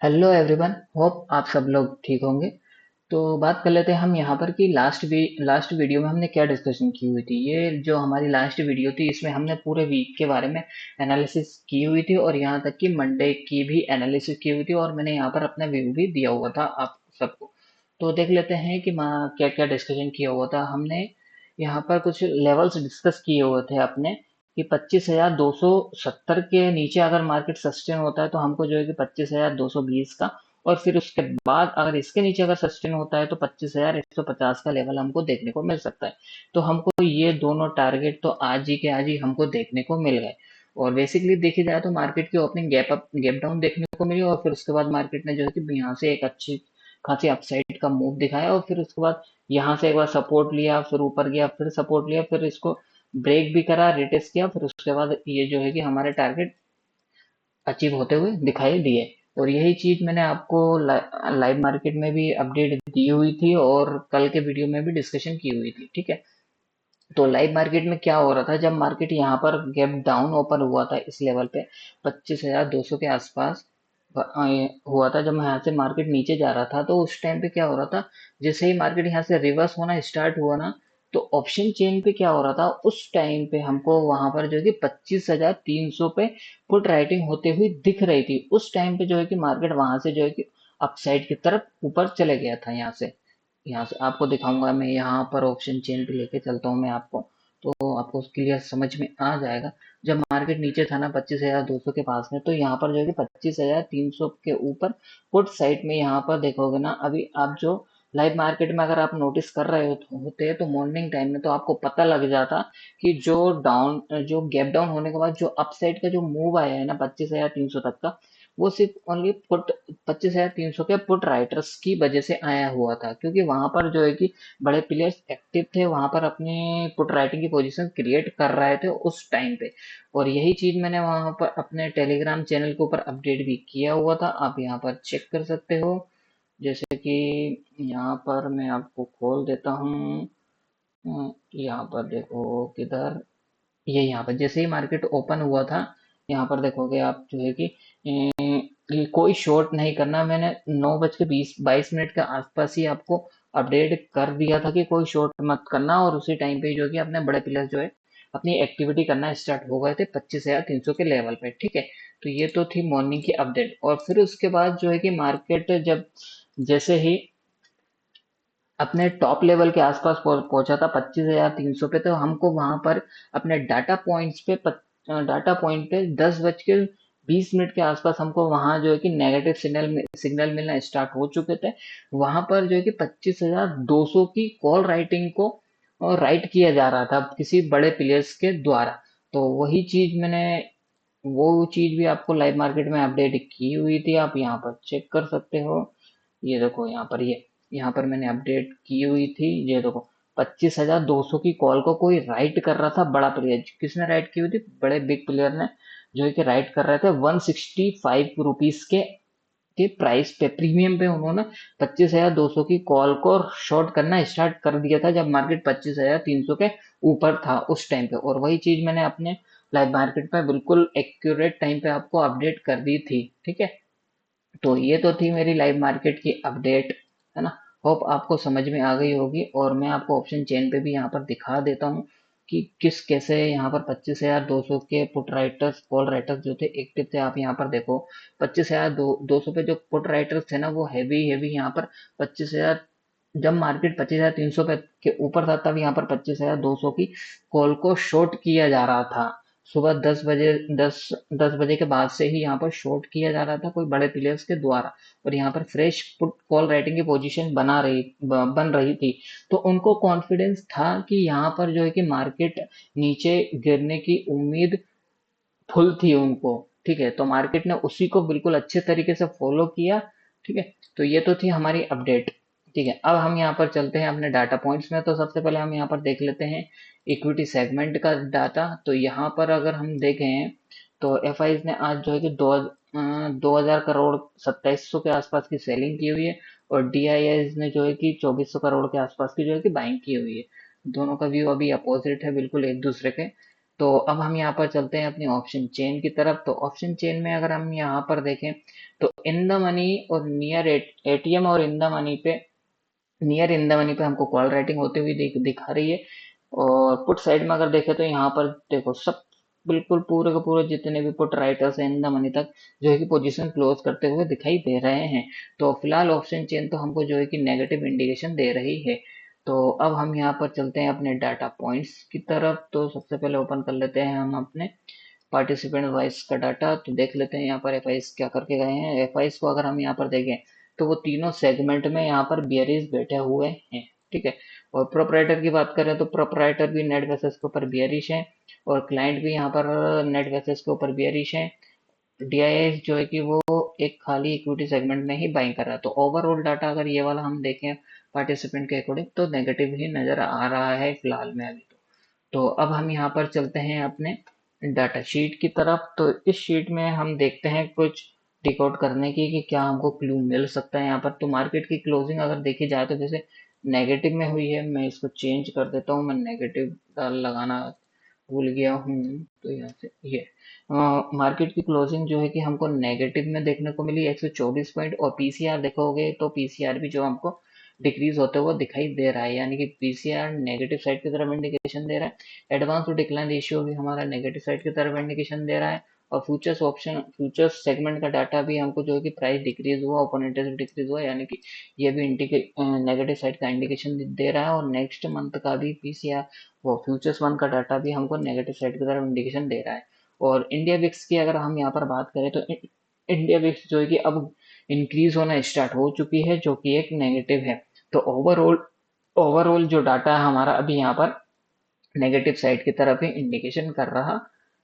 Hello everyone, hope आप सब लोग ठीक होंगे। तो बात कर लेते हैं हम यहाँ पर कि लास्ट वीडियो में हमने क्या डिस्कशन की हुई थी। ये जो हमारी लास्ट वीडियो थी इसमें हमने पूरे वीक के बारे में एनालिसिस की हुई थी और यहाँ तक कि मंडे की भी एनालिसिस की हुई थी और मैंने यहाँ पर अपना व्यू भी दिया हुआ था आप सबको। तो देख लेते हैं कि क्या क्या डिस्कशन किया हुआ था हमने। यहाँ पर कुछ लेवल्स डिस्कस किए हुए थे अपने कि 25,270 के नीचे अगर मार्केट सस्टेन होता है तो हमको जो है कि 25,220 का, और फिर उसके बाद अगर इसके नीचे अगर सस्टेन होता है तो 25,150 का लेवल हमको देखने को मिल सकता है। तो हमको ये दोनों टारगेट तो आज ही के आज ही हमको देखने को मिल गए। और बेसिकली देखी जाए तो मार्केट की opening gap up gap down देखने को मिली और फिर उसके बाद मार्केट ने जो है कि यहाँ से एक अच्छी खासी अपसाइड का मूव दिखाया और फिर उसके बाद यहाँ से एक बार सपोर्ट लिया, फिर ऊपर गया, फिर सपोर्ट लिया, फिर इसको ब्रेक भी करा, रिटेस्ट किया, फिर उसके बाद ये जो है कि हमारे टारगेट अचीव होते हुए दिखाई दिए। और यही चीज मैंने आपको लाइव मार्केट में भी अपडेट दी हुई थी और कल के वीडियो में भी डिस्कशन की हुई थी, ठीक है। तो लाइव मार्केट में क्या हो रहा था, जब मार्केट यहाँ पर गैप डाउन ओपन हुआ था इस लेवल पे 25,200 के आसपास हुआ था, जब यहाँ से मार्केट नीचे जा रहा था तो उस टाइम पे क्या हो रहा था, जैसे ही मार्केट यहाँ से रिवर्स होना स्टार्ट हुआ ना, तो ऑप्शन चेन पे क्या हो रहा था उस टाइम पे हमको वहां पर जो है कि 25,300 पे पुट राइटिंग होते हुए दिख रही थी। उस टाइम पे जो है कि मार्केट वहां से जो है कि अपसाइड की तरफ ऊपर चले गया था। यहाँ से आपको दिखाऊंगा, मैं यहाँ पर ऑप्शन चेन पे लेके चलता हूँ मैं आपको, तो आपको क्लियर समझ में आ जाएगा। जब मार्केट नीचे था ना 25,200 के पास में, तो यहाँ पर जो है कि 25,300 के ऊपर पुट साइड में यहाँ पर देखोगे ना, अभी आप जो लाइव मार्केट में अगर आप नोटिस कर रहे होते तो मॉर्निंग टाइम में तो आपको पता लग जाता कि जो गैप डाउन होने के बाद जो अपसाइड का जो मूव आया है ना 25,300 तक का, वो सिर्फ ओनली पुट 25,300 के पुट राइटर्स की वजह से आया हुआ था, क्योंकि वहां पर जो है कि बड़े प्लेयर्स एक्टिव थे, वहां पर अपनी पुट राइटिंग की पोजीशन क्रिएट कर रहे थे उस टाइम पे। और यही चीज मैंने वहां पर अपने टेलीग्राम चैनल के ऊपर अपडेट भी किया हुआ था, आप यहाँ पर चेक कर सकते हो। जैसे कि यहाँ पर मैं आपको खोल देता हूँ। यहाँ पर देखो किधर, ये यहाँ पर जैसे ही मार्केट ओपन हुआ था, यहाँ पर देखोगे आप जो है कि ये कोई शॉर्ट नहीं करना। मैंने 9:22 के आसपास ही आपको अपडेट कर दिया था कि कोई शॉर्ट मत करना, और उसी टाइम पे जो है कि अपने बड़े प्लेयर्स जो है अपनी एक्टिविटी करना स्टार्ट हो गए थे 25,300 के लेवल पे, ठीक है। तो ये तो थी मॉर्निंग की अपडेट। और फिर उसके बाद जो है कि मार्केट जब जैसे ही अपने टॉप लेवल के आसपास पहुंचा था 25,300 पे, तो हमको वहां पर अपने डाटा पॉइंट पे 10:20 के आसपास हमको वहां जो है कि नेगेटिव सिग्नल मिलना स्टार्ट हो चुके थे। वहां पर जो है कि 25,200 की कॉल राइटिंग को राइट किया जा रहा था किसी बड़े प्लेयर्स के द्वारा। तो वही चीज मैंने वो चीज भी आपको लाइव मार्केट में अपडेट की हुई थी, आप यहाँ पर चेक कर सकते हो। ये देखो यहाँ पर मैंने अपडेट की हुई थी, ये देखो 25,200 की कॉल को कोई राइट कर रहा था बड़ा प्लेयर। किसने राइट की हुई थी? बड़े बिग प्लेयर ने, जो है कि राइट कर रहे थे 165 रुपीज के प्राइस पे, प्रीमियम पे उन्होंने 25,200 की कॉल को शॉर्ट करना स्टार्ट कर दिया था जब मार्केट 25,300 के ऊपर था उस टाइम पे। और वही चीज मैंने अपने लाइव मार्केट में बिल्कुल एक्यूरेट टाइम पे आपको अपडेट कर दी थी, ठीक है। तो ये तो थी मेरी लाइव मार्केट की अपडेट, है ना। होप आपको समझ में आ गई होगी। और मैं आपको ऑप्शन चेन पे भी यहाँ पर दिखा देता हूँ कि किस कैसे यहाँ पर 25,200 के पुट राइटर्स कॉल राइटर्स जो थे एक्टिव थे। आप यहाँ पर देखो 25,200 पे जो पुट राइटर्स थे ना, वो हैवी हैवी यहाँ पर 25,000, जब मार्केट 25,300 पे के ऊपर था तब यहाँ पर 25,200 की कॉल को शॉर्ट किया जा रहा था। सुबह 10 बजे, 10 बजे के बाद से ही यहाँ पर शॉर्ट किया जा रहा था कोई बड़े प्लेयर्स के द्वारा। और यहाँ पर फ्रेश पुट कॉल राइटिंग की पोजीशन बन रही थी। तो उनको कॉन्फिडेंस था कि यहाँ पर जो है कि मार्केट नीचे गिरने की उम्मीद फुल थी उनको, ठीक है। तो मार्केट ने उसी को बिल्कुल अच्छे तरीके से फॉलो किया, ठीक है। तो ये तो थी हमारी अपडेट, ठीक है। अब हम यहाँ पर चलते हैं अपने डाटा पॉइंट्स में। तो सबसे पहले हम यहाँ पर देख लेते हैं इक्विटी सेगमेंट का डाटा। तो यहाँ पर अगर हम देखें तो एफ ने आज जो है कि 2,000 करोड़ 2,700 के आसपास की सेलिंग की हुई है, और डी ने जो है कि 2,400 करोड़ के आसपास की जो है कि बाइंग की हुई है। दोनों का व्यू अभी अपोजिट है बिल्कुल एक दूसरे के। तो अब हम यहाँ पर चलते हैं अपनी ऑप्शन चेन की तरफ। तो ऑप्शन चेन में अगर हम यहाँ पर देखें तो इन द मनी और नियर एटीएम और इन द मनी पे, नियर इन द मनी पे हमको कॉल राइटिंग होते हुए दिखा रही है। और पुट साइड में अगर देखें तो यहाँ पर देखो सब बिल्कुल पूरे के पूरे जितने भी पुट राइटर्स हैं इन द मनी तक जो है कि पोजीशन क्लोज करते हुए दिखाई दे रहे हैं। तो फिलहाल ऑप्शन चेन तो हमको जो है कि नेगेटिव इंडिकेशन दे रही है। तो अब हम यहाँ पर चलते हैं अपने डाटा पॉइंट्स की तरफ। तो सबसे पहले ओपन कर लेते हैं हम अपने पार्टिसिपेंट वाइज का डाटा। तो देख लेते हैं यहाँ पर एफ क्या करके गए हैं। एफ को अगर हम यहाँ पर देखें तो वो तीनों सेगमेंट में यहाँ पर बियरीज बैठे हुए हैं, ठीक है। और प्रोपराइटर की बात करें तो प्रोपराइटर भी नेट बेसिस के ऊपर बियरिश है और क्लाइंट भी यहाँ पर नेट बेसिस के ऊपर बियरिश है। डीआईएस जो है कि वो एक खाली इक्विटी सेगमेंट में ही बाइंग कर रहा है। तो ओवरऑल डाटा अगर ये वाला हम देखें पार्टिसिपेंट के अकॉर्डिंग तो नेगेटिव ही नजर आ रहा है फिलहाल में अभी। तो अब हम यहाँ पर चलते हैं अपने डाटा शीट की तरफ। तो इस शीट में हम देखते हैं कुछ डिकोड करने की कि क्या हमको क्लू मिल सकता है यहाँ पर। तो मार्केट की क्लोजिंग अगर देखी जाए तो जैसे नेगेटिव में हुई है, मैं इसको चेंज कर देता हूँ, मैं नेगेटिव लगाना भूल गया हूँ। तो यहाँ से ये मार्केट की क्लोजिंग जो है कि हमको नेगेटिव में देखने को मिली 124 पॉइंट। और पीसीआर देखोगे तो पीसीआर भी जो हमको डिक्रीज होते हुए दिखाई दे रहा है, यानी कि पीसीआर नेगेटिव साइड की तरफ इंडिकेशन दे रहा है। एडवांस टू डिक्लाइन रेशियो भी हमारा नेगेटिव साइड की तरफ इंडिकेशन दे रहा है। और फ्यूचर्स ऑप्शन फ्यूचर्स सेगमेंट का डाटा भी हमको जो है कि प्राइस डिक्रीज हुआ, ओपन इंटरेस्ट डिक्रीज हुआ, यानी कि ये भी नेगेटिव साइड का इंडिकेशन दे रहा है। और नेक्स्ट मंथ का भी पीसीआर वो फ्यूचर्स वन का डाटा भी हमको नेगेटिव साइड की तरफ इंडिकेशन दे रहा है। और इंडिया विक्स की अगर हम यहाँ पर बात करें तो इंडिया विक्स जो है कि अब इंक्रीज होना स्टार्ट हो चुकी है, जो कि एक नेगेटिव है। तो ओवरऑल ओवरऑल जो डाटा है हमारा अभी यहाँ पर नेगेटिव साइड की तरफ ही इंडिकेशन कर रहा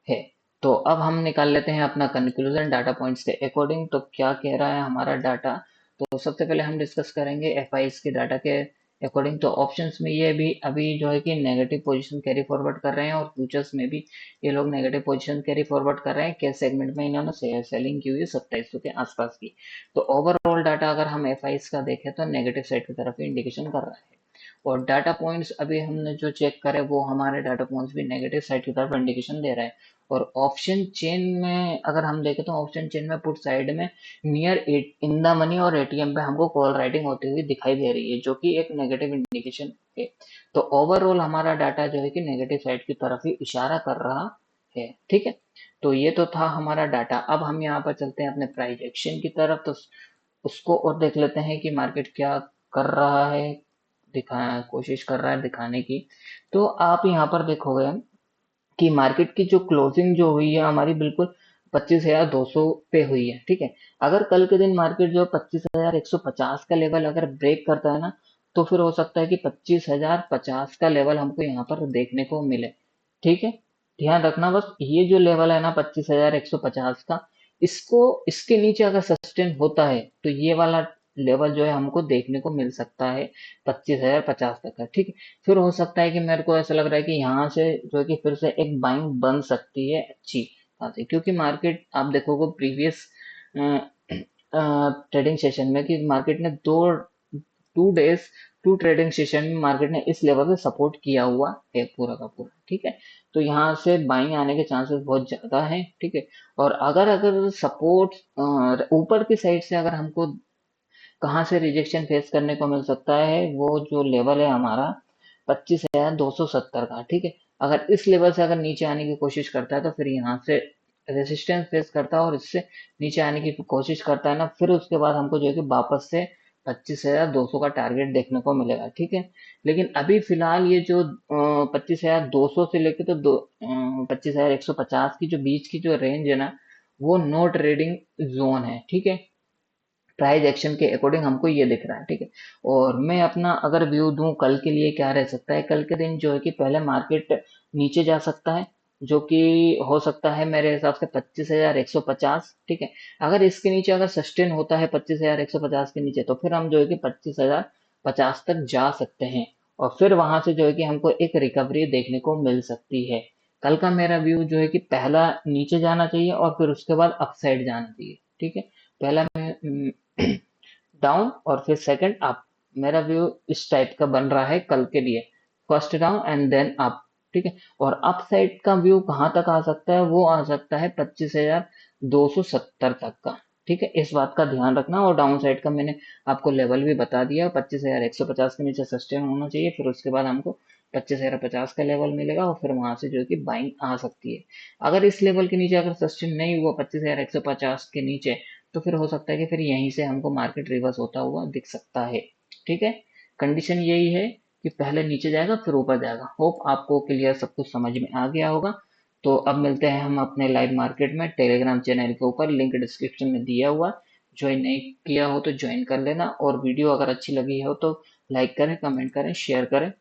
है। तो अब हम निकाल लेते हैं अपना कंक्लूजन डाटा पॉइंट्स के अकॉर्डिंग। तो क्या कह रहा है हमारा डाटा। तो सबसे पहले हम डिस्कस करेंगे एफ के डाटा के अकॉर्डिंग। तो ऑप्शंस में ये भी अभी जो है कि नेगेटिव पोजीशन कैरी फॉरवर्ड कर रहे हैं और फ्यूचर्स में भी ये लोग नेगेटिव पोजीशन कैरी फॉरवर्ड कर रहे हैं। कैश सेगमेंट में इन्होंने सेलिंग की हुई है 2700 के आसपास की। तो ओवरऑल डाटा अगर हम एफ का देखें तो नेगेटिव साइड की तरफ इंडिकेशन कर रहा है। और डाटा पॉइंट्स अभी हमने जो चेक करे वो हमारे डाटा पॉइंट्स भी नेगेटिव साइड की तरफ इंडिकेशन दे रहा है। और ऑप्शन चेन में अगर हम देखें तो ऑप्शन चेन में पुट साइड में नियर इन द मनी और एटीएम पे हमको कॉल राइटिंग होती हुई दिखाई दे रही है, जो कि एक नेगेटिव इंडिकेशन है। तो ओवरऑल हमारा डाटा जो है कि नेगेटिव साइड की तरफ ही इशारा कर रहा है, ठीक है। तो ये तो था हमारा डाटा। अब हम यहाँ पर चलते हैं अपने प्राइस एक्शन की तरफ। तो उसको और देख लेते हैं कि मार्केट क्या कर रहा है, दिखा कोशिश कर रहा है दिखाने की। तो आप यहाँ पर देखोगे कि मार्केट की जो क्लोजिंग जो हुई है हमारी बिल्कुल 25,200 पे हुई है, ठीक है। अगर कल के दिन मार्केट जो 25,150 का लेवल अगर ब्रेक करता है ना, तो फिर हो सकता है कि 25,050 का लेवल हमको यहाँ पर देखने को मिले, ठीक है। ध्यान रखना बस ये जो लेवल है ना 25,150 का, इसको इसके नीचे अगर सस्टेन होता है तो ये वाला लेवल जो है हमको देखने को मिल सकता है 25,050 तक का, ठीक है। फिर हो सकता है कि मेरे को ऐसा लग रहा है कि यहाँ से जो है कि फिर से एक बाइंग बन सकती है अच्छी खासी, क्योंकि मार्केट आप देखोगे प्रीवियस ट्रेडिंग सेशन में कि मार्केट ने 2 डेज 2 ट्रेडिंग सेशन में मार्केट ने इस लेवल से सपोर्ट किया हुआ है पूरा का पूरा, ठीक है। तो यहाँ से बाइंग आने के चांसेस बहुत ज्यादा हैं, ठीक है। और अगर अगर सपोर्ट ऊपर की साइड से अगर हमको कहाँ से रिजेक्शन फेस करने को मिल सकता है, वो जो लेवल है हमारा 25,270 का, ठीक है। अगर इस लेवल से अगर नीचे आने की कोशिश करता है तो फिर यहाँ से रेजिस्टेंस फेस करता है और इससे नीचे आने की कोशिश करता है ना, फिर उसके बाद हमको जो है कि वापस से 25,200 का टारगेट देखने को मिलेगा, ठीक है। लेकिन अभी फिलहाल ये जो 25,200 से लेके तो 25,150 की जो बीच की जो रेंज है ना, वो नो ट्रेडिंग जोन है, ठीक है। प्राइस एक्शन के अकॉर्डिंग हमको ये दिख रहा है, ठीक है। और मैं अपना अगर व्यू दूं कल के लिए क्या रह सकता है, कल के दिन जो है कि पहले मार्केट नीचे जा सकता है, जो कि हो सकता है मेरे हिसाब से 25,150, ठीक है। अगर इसके नीचे अगर सस्टेन होता है 25,150 के नीचे, तो फिर हम जो है कि 25,050 तक जा सकते हैं। और फिर वहां से जो है कि हमको एक रिकवरी देखने को मिल सकती है। कल का मेरा व्यू जो है कि पहला नीचे जाना चाहिए और फिर उसके बाद अपसाइड जाना चाहिए, ठीक है। पहला मैं डाउन और फिर सेकंड अप, मेरा व्यू इस टाइप का बन रहा है कल के लिए। First down and then up, ठीक है। और अप साइड का व्यू कहाँ तक आ सकता है, वो आ सकता है 25,270 तक का। ठीक है, इस बात का ध्यान रखना। और डाउन साइड का मैंने आपको लेवल भी बता दिया, 25,150 के नीचे सस्टेन होना चाहिए, फिर उसके बाद हमको 25,050 का लेवल मिलेगा और फिर वहां से जो है कि बाइंग आ सकती है। अगर इस लेवल के नीचे अगर सस्टेन नहीं हुआ 25,150 के नीचे, तो फिर हो सकता है कि फिर यहीं से हमको मार्केट रिवर्स होता हुआ दिख सकता है। ठीक है, कंडीशन यही है कि पहले नीचे जाएगा फिर ऊपर जाएगा। होप आपको क्लियर सब कुछ समझ में आ गया होगा। तो अब मिलते हैं हम अपने लाइव मार्केट में टेलीग्राम चैनल के ऊपर, लिंक डिस्क्रिप्शन में दिया हुआ। ज्वाइन नहीं किया हो तो ज्वाइन कर लेना, और वीडियो अगर अच्छी लगी हो तो लाइक करें, कमेंट करें, शेयर करें।